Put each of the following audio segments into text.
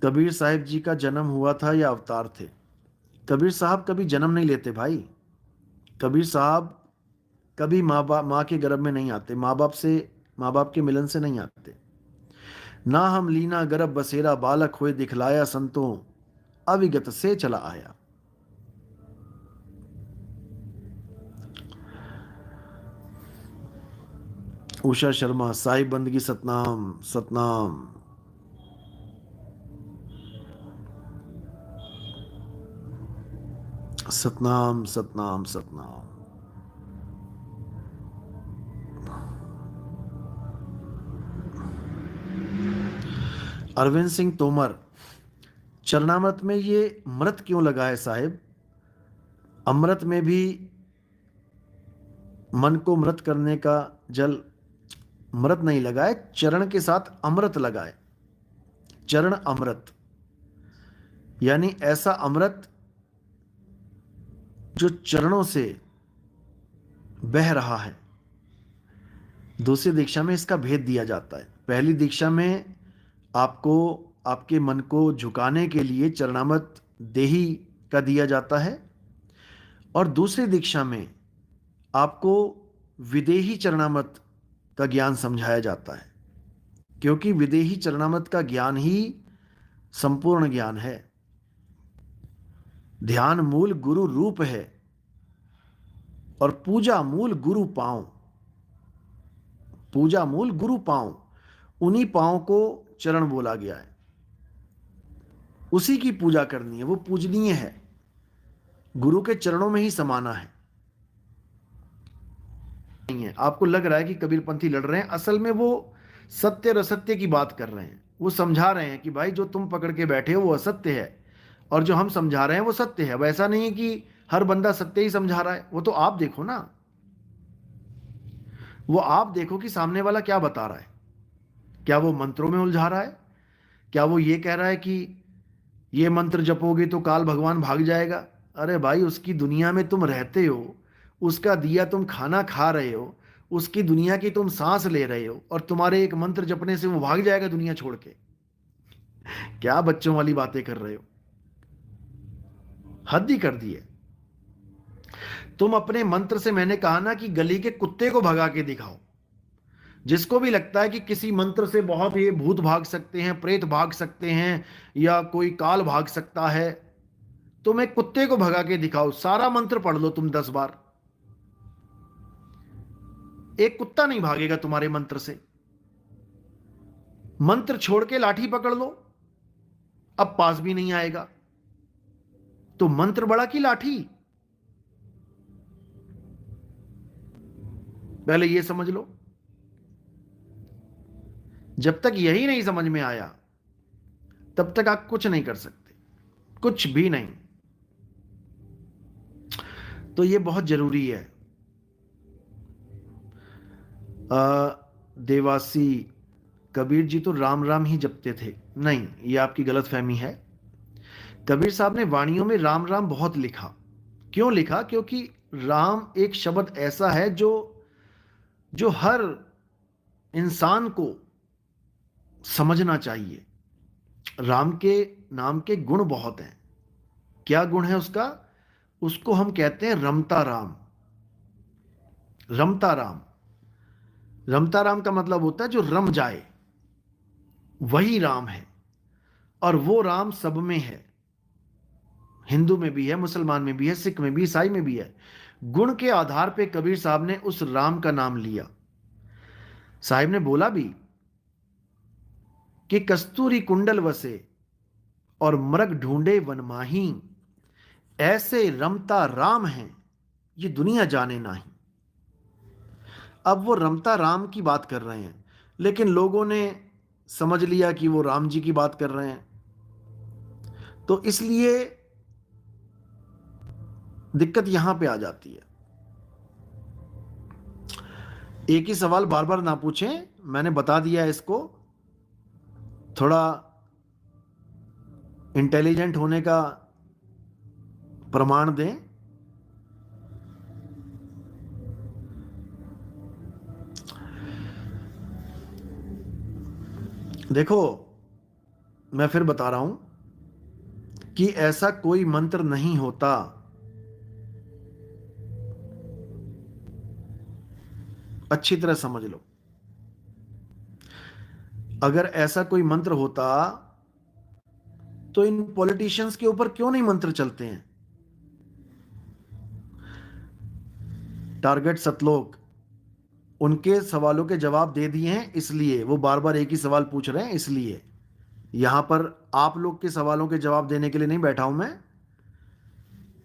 कबीर साहिब जी का जन्म हुआ था या अवतार थे? कबीर साहब कभी जन्म नहीं लेते भाई। कबीर साहब कभी माँ के गर्भ में नहीं आते, माँ बाप के मिलन से नहीं आते। ना हम लीना गर्भ बसेरा बालक हुए दिखलाया संतों अविगत से चला आया। उषा शर्मा, साहिब बंदगी सतनाम सतनाम। सतनाम सतनाम सतनाम। अरविंद सिंह तोमर, चरणामृत में ये मृत क्यों लगा है साहिब? अमृत में भी मन को मृत करने का जल मृत नहीं लगा है, चरण के साथ अमृत लगा है। चरण अमृत यानी ऐसा अमृत जो चरणों से बह रहा है। दूसरी दीक्षा में इसका भेद दिया जाता है। पहली दीक्षा में आपको आपके मन को झुकाने के लिए चरणामृत देही का दिया जाता है, और दूसरी दीक्षा में आपको विदेही चरणामृत का ज्ञान समझाया जाता है, क्योंकि विदेही चरणामृत का ज्ञान ही संपूर्ण ज्ञान है। ध्यान मूल गुरु रूप है और पूजा मूल गुरु पांव। पूजा मूल गुरु पांव, उन्हीं पांव को चरण बोला गया है। उसी की पूजा करनी है, वो पूजनीय है। गुरु के चरणों में ही समाना है। नहीं है आपको लग रहा है कि कबीरपंथी लड़ रहे हैं, असल में वो सत्य और असत्य की बात कर रहे हैं। वो समझा रहे हैं कि भाई जो तुम पकड़ के बैठे हो वो असत्य है, और जो हम समझा रहे हैं वो सत्य है। वैसा नहीं है कि हर बंदा सत्य ही समझा रहा है। वो तो आप देखो ना, वो आप देखो कि सामने वाला क्या बता रहा है। क्या वो मंत्रों में उलझा रहा है? क्या वो ये कह रहा है कि ये मंत्र जपोगे तो काल भगवान भाग जाएगा? अरे भाई, उसकी दुनिया में तुम रहते हो, उसका दिया तुम खाना खा रहे हो, उसकी दुनिया की तुम सांस ले रहे हो, और तुम्हारे एक मंत्र जपने से वो भाग जाएगा दुनिया छोड़ के? क्या बच्चों वाली बातें कर रहे हो? हद ही कर दी है। तुम अपने मंत्र से, मैंने कहा ना, कि गली के कुत्ते को भगा के दिखाओ। जिसको भी लगता है कि किसी मंत्र से बहुत ये भूत भाग सकते हैं, प्रेत भाग सकते हैं, या कोई काल भाग सकता है, तुम एक कुत्ते को भगा के दिखाओ। सारा मंत्र पढ़ लो तुम 10 बार, एक कुत्ता नहीं भागेगा तुम्हारे मंत्र से। मंत्र छोड़ के लाठी पकड़ लो, अब पास भी नहीं आएगा। तो मंत्र बड़ा की लाठी? पहले ये समझ लो। जब तक यही नहीं समझ में आया तब तक आप कुछ नहीं कर सकते, कुछ भी नहीं। तो ये बहुत जरूरी है। देवासी, कबीर जी तो राम राम ही जपते थे। नहीं, ये आपकी गलत फहमी है। कबीर साहब ने वाणियों में राम राम बहुत लिखा। क्यों लिखा? क्योंकि राम एक शब्द ऐसा है जो जो हर इंसान को समझना चाहिए। राम के नाम के गुण बहुत हैं। क्या गुण है उसका? उसको हम कहते हैं रमता राम। रमता राम, रमता राम का मतलब होता है जो रम जाए, वही राम है। और वो राम सब में है। हिंदू में भी है, मुसलमान में भी है, सिख में भी, ईसाई में भी है। गुण के आधार पे कबीर साहब ने उस राम का नाम लिया। साहिब ने बोला भी कि कस्तूरी कुंडल वसे और मृग ढूंढे वन माही, ऐसे रमता राम हैं ये दुनिया जाने नाही। अब वो रमता राम की बात कर रहे हैं, लेकिन लोगों ने समझ लिया कि वो राम जी की बात कर रहे हैं। तो इसलिए दिक्कत यहां पे आ जाती है। एक ही सवाल बार बार ना पूछें, मैंने बता दिया इसको। थोड़ा इंटेलिजेंट होने का प्रमाण दें। देखो, मैं फिर बता रहा हूं कि ऐसा कोई मंत्र नहीं होता। अच्छी तरह समझ लो। अगर ऐसा कोई मंत्र होता तो इन पॉलिटिशियंस के ऊपर क्यों नहीं मंत्र चलते हैं? टारगेट सतलोक उनके सवालों के जवाब दे दिए हैं, इसलिए वो बार बार एक ही सवाल पूछ रहे हैं। इसलिए यहां पर आप लोग के सवालों के जवाब देने के लिए नहीं बैठा हूं मैं।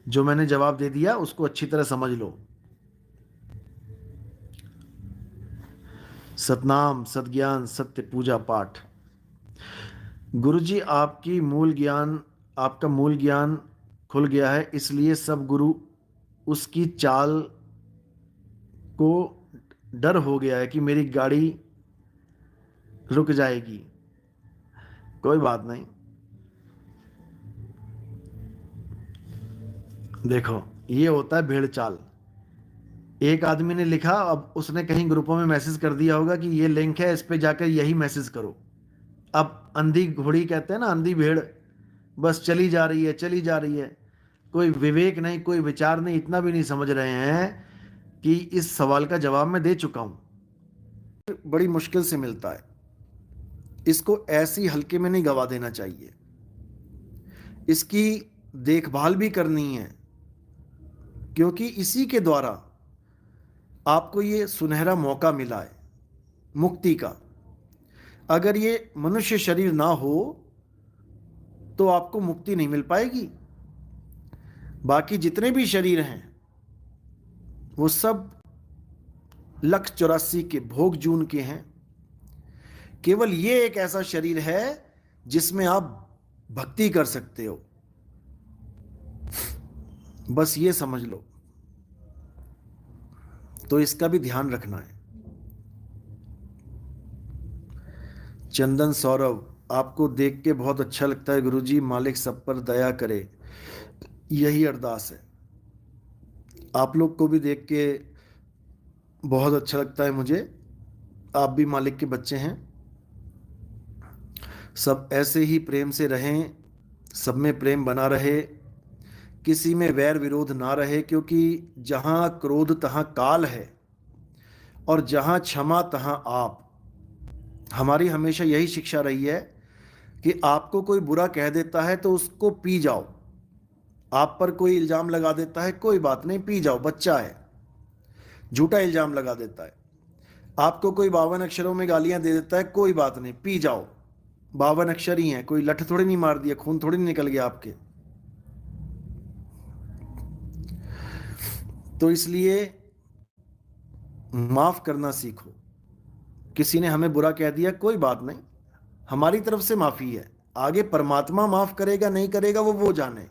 जो मैंने जवाब दे दिया उसको अच्छी तरह समझ लो। सतनाम, सतज्ञान, सत्य पूजा पाठ। गुरुजी आपका मूल ज्ञान खुल गया है, इसलिए सब गुरु उसकी चाल को डर हो गया है कि मेरी गाड़ी रुक जाएगी। कोई बात नहीं। देखो, ये होता है भेड़ चाल। एक आदमी ने लिखा, अब उसने कहीं ग्रुपों में मैसेज कर दिया होगा कि ये लिंक है, इस पे जाकर यही मैसेज करो। अब अंधी घोड़ी कहते हैं ना, अंधी भेड़ बस चली जा रही है, चली जा रही है। कोई विवेक नहीं, कोई विचार नहीं, इतना भी नहीं समझ रहे हैं कि इस सवाल का जवाब मैं दे चुका हूं। बड़ी मुश्किल से मिलता है, इसको ऐसी हल्के में नहीं गवा देना चाहिए। इसकी देखभाल भी करनी है, क्योंकि इसी के द्वारा आपको ये सुनहरा मौका मिला है मुक्ति का। अगर ये मनुष्य शरीर ना हो तो आपको मुक्ति नहीं मिल पाएगी। बाकी जितने भी शरीर हैं वो सब 184 के भोग जून के हैं। केवल ये एक ऐसा शरीर है जिसमें आप भक्ति कर सकते हो। बस ये समझ लो। तो इसका भी ध्यान रखना है। चंदन सौरभ, आपको देख के बहुत अच्छा लगता है गुरुजी, मालिक सब पर दया करे, यही अरदास है। आप लोग को भी देख के बहुत अच्छा लगता है मुझे। आप भी मालिक के बच्चे हैं। सब ऐसे ही प्रेम से रहें, सब में प्रेम बना रहे, किसी में वैर विरोध ना रहे, क्योंकि जहां क्रोध तहां काल है और जहां क्षमा तहां आप। हमारी हमेशा यही शिक्षा रही है कि आपको कोई बुरा कह देता है तो उसको पी जाओ। आप पर कोई इल्जाम लगा देता है, कोई बात नहीं, पी जाओ, बच्चा है। झूठा इल्जाम लगा देता है। आपको कोई 52 अक्षरों में गालियां दे देता है, कोई बात नहीं, पी जाओ, 52 अक्षर ही हैं, कोई लठ थोड़ी नहीं मार दिया, खून थोड़ी नहीं निकल गया आपके। तो इसलिए माफ करना सीखो। किसी ने हमें बुरा कह दिया, कोई बात नहीं, हमारी तरफ से माफी है। आगे परमात्मा माफ करेगा नहीं करेगा वो जाने।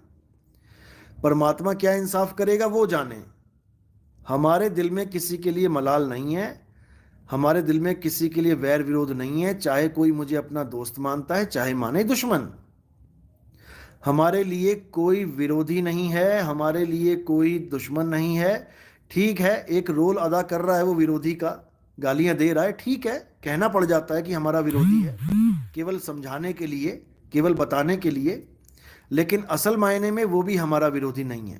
परमात्मा क्या इंसाफ करेगा वो जाने। हमारे दिल में किसी के लिए मलाल नहीं है, हमारे दिल में किसी के लिए वैर विरोध नहीं है। चाहे कोई मुझे अपना दोस्त मानता है, चाहे माने दुश्मन, हमारे लिए कोई विरोधी नहीं है, हमारे लिए कोई दुश्मन नहीं है। ठीक है, एक रोल अदा कर रहा है वो विरोधी का, गालियां दे रहा है, ठीक है, कहना पड़ जाता है कि हमारा विरोधी है, केवल समझाने के लिए, केवल बताने के लिए। लेकिन असल मायने में वो भी हमारा विरोधी नहीं है।